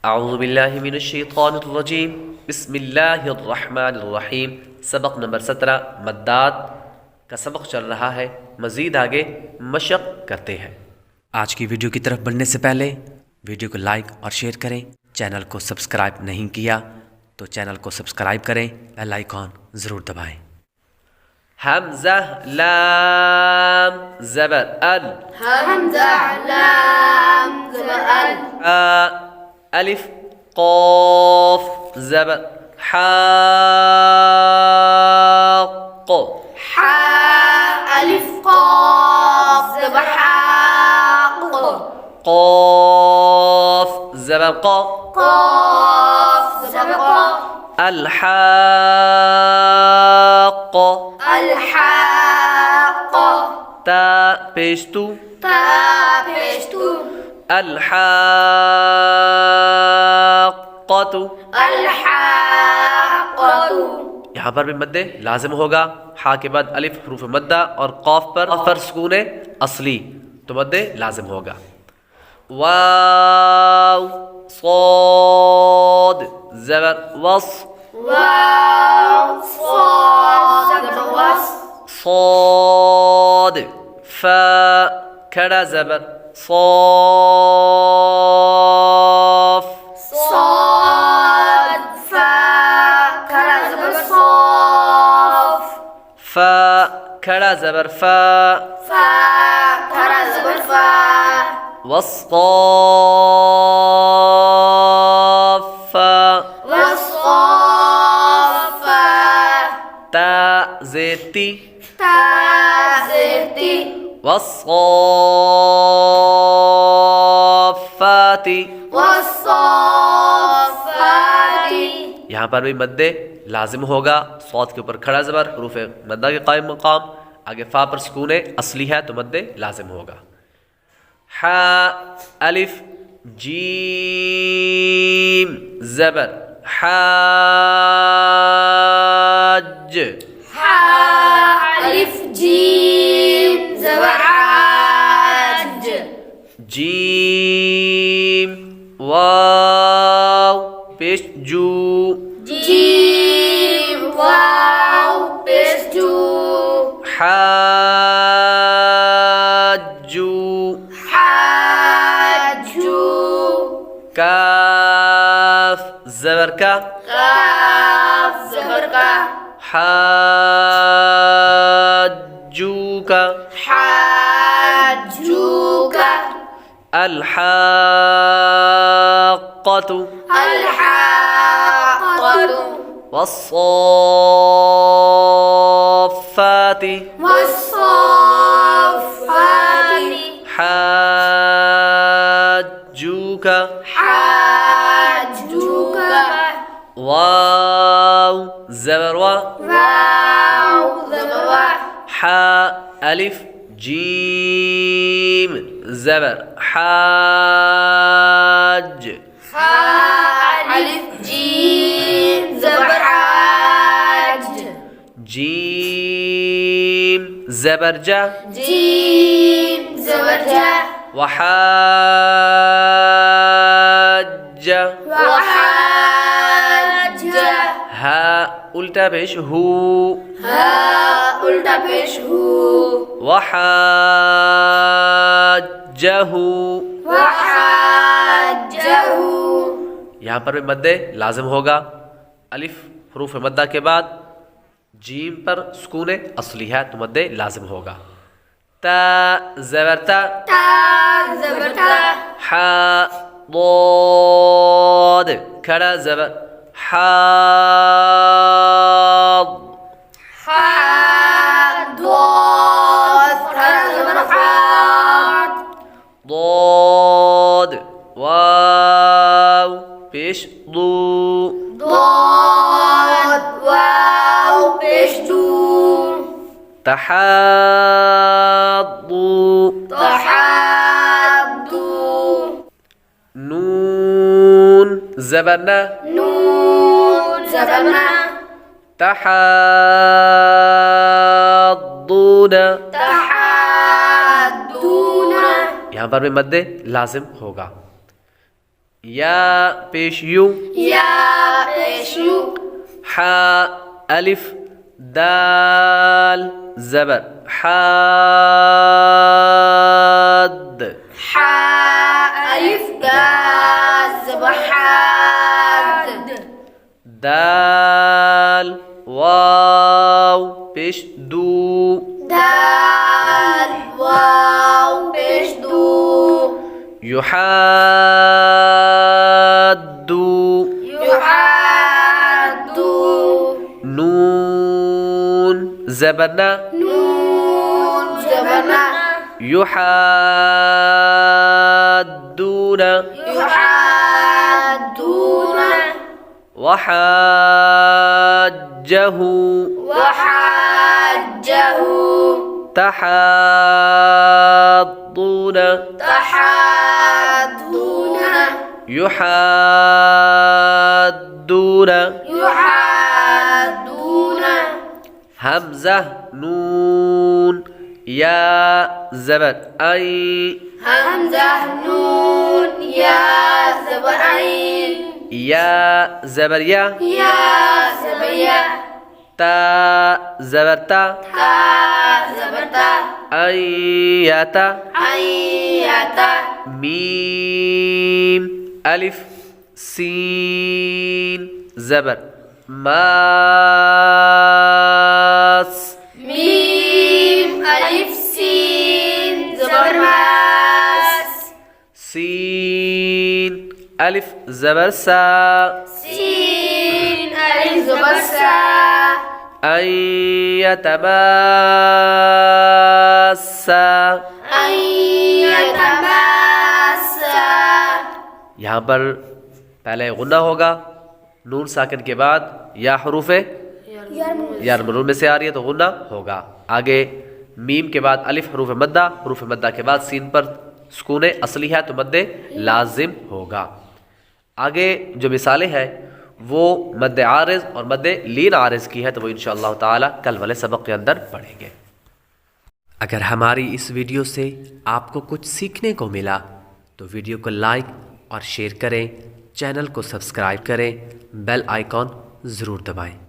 अऊज़ु बिल्लाहि मिनश्शैतानिर्रजीम बिस्मिल्लाहिर्रहमानिर्रहीम। सबक नंबर 17 मद्दात का सबक चल रहा है। मज़ीद आगे मशक़ करते हैं। आज की वीडियो की तरफ बढ़ने से पहले वीडियो को लाइक और शेयर करें। चैनल को सब्सक्राइब नहीं किया तो चैनल को सब्सक्राइब करें, बेल आइकॉन ज़रूर दबाएं। हमज़ा लाम ज़बर अल, हमज़ा लाम ज़बर अल, अलिफ क़ाफ़ ज़बर हाक़, हा अलिफ क़ाफ़ ज़बर हाक़, क़ाफ़ ज़बर क़, क़ाफ़ ज़बर क़, अल हाक़, अल हाक़, ता पेश तू, ता पेश तू, अल हाक़तु, अल हाक़तु, यहाँ पर भी मद्दे लाजिम होगा। हा के बाद अलिफ हरूफ मद्दा और क़ाफ पर सुकून असली, तो मद्दे लाजिम होगा। वाव साद ज़बर वस, वाव साद ज़बर वस, साद फा खड़ा ज़बर साफ, साद फा खड़ा ज़बर साफ, फा खड़ा ज़बर फा, फा खड़ा ज़बर फा, वस्क़ाफ़ा, वस्क़ाफ़ा, ता ज़ेती, ता ज़ेती, वस्क़ाफ़ाती, वस्क़ाफ़ाती, यहाँ पर भी मद्दे लाजिम होगा। सौत के ऊपर खड़ा ज़बर हरूफ मद्दा के कायम मकाम, आगे फा पर सुकून असली है तो मद्दे लाजिम होगा। हा अलिफ जीम ज़बर हाज, हा अलिफ जीम ज़बर हाज, जीम वाव पेश जू, जीम वाव पेश जू, हाजू, हाजू, काफ ज़बर का, काफ ज़बर का, हाजू का, हाजू का, अल हाक़तु, अल हाक़तु, वस्साफ़ाती, वस्साफ़ाती, हाजूका, हाजूका, वाव ज़बर वा, वाव ज़बर वा, हा अलिफ जीम ज़बर हाज, हा अलिफ जीम ज़बर हाज, जीम ज़बर जा, जीम ज़बर जा, वहाज्जा, वहाज्जा, हा उल्टा पेश हू, हा उल्टा पेश हू, वहाज्जहू, वहाज्जहू, यहाँ पर भी मद्दे लाजिम होगा। अलिफ हरूफ मद्दा के बाद जीम पर सुकून असली है तो मद्दे लाजिम होगा। ता ज़बर ता, ता ज़बर ता, हा ضاد खड़ा ज़बर हाद, हा ضاد खड़ा ज़बर हाद, ضاد वाव पेश दू, ضاد वाव पेश दू, तहाद्दू, तहाद्दू, नून ज़बर ना, नून ज़बर ना, तहाद्दूना, तहाद्दूना, यहाँ पर भी मद्दे लाजिम होगा। या पेश यू, या पेश यू, हा अलिफ दाल ज़बर हाद, हा अलिफ दाल ज़बर हाद, दाल वाव पेश दू, दाल वाव पेश दू, युहाद्दू, युहाद्दू, नून ज़बरना, नून ज़बरना, युहाद्दूना, युहाद्दूना, वहाज्जहू, वहाज्जहू, तहाद्दूना, तहाद्दूना, युहाद्दूना, युहाद्दूना, हमज़ा नून या ज़बर ऐ, हमज़ा नून या ज़बर ऐन, या ज़बर या ज़बर या, ता ज़बर ता, ता ज़बर ता, ऐ या ता, ऐन या ता, मीम अलिफ सीन ज़बर मास, मीम अलिफ सीन ज़बर मास, सीन अलिफ ज़बर सा, सीन अलिफ ज़बर सा, ऐ यतमास्सा, ऐन यतमास्सा, यहाँ पर पहले गुन्ना होगा, नून साकिन के बाद या हरूफ यार मरून में से आ रही है तो गुन्ना होगा। आगे मीम के बाद अलिफ हरूफ मद्दा के बाद सीन पर सुकून असली है तो मद्दे लाजिम होगा। आगे जो मिसालें हैं वो मद्दे आरिज़ और मद्दे लीन आरिज़ की है, तो वो इंशाअल्लाह ताला कल वाले सबक के अंदर पढ़ेंगे। अगर हमारी इस वीडियो से आपको कुछ सीखने को मिला तो वीडियो को लाइक और शेयर करें, चैनल को सब्सक्राइब करें, बेल आइकॉन ज़रूर दबाएं।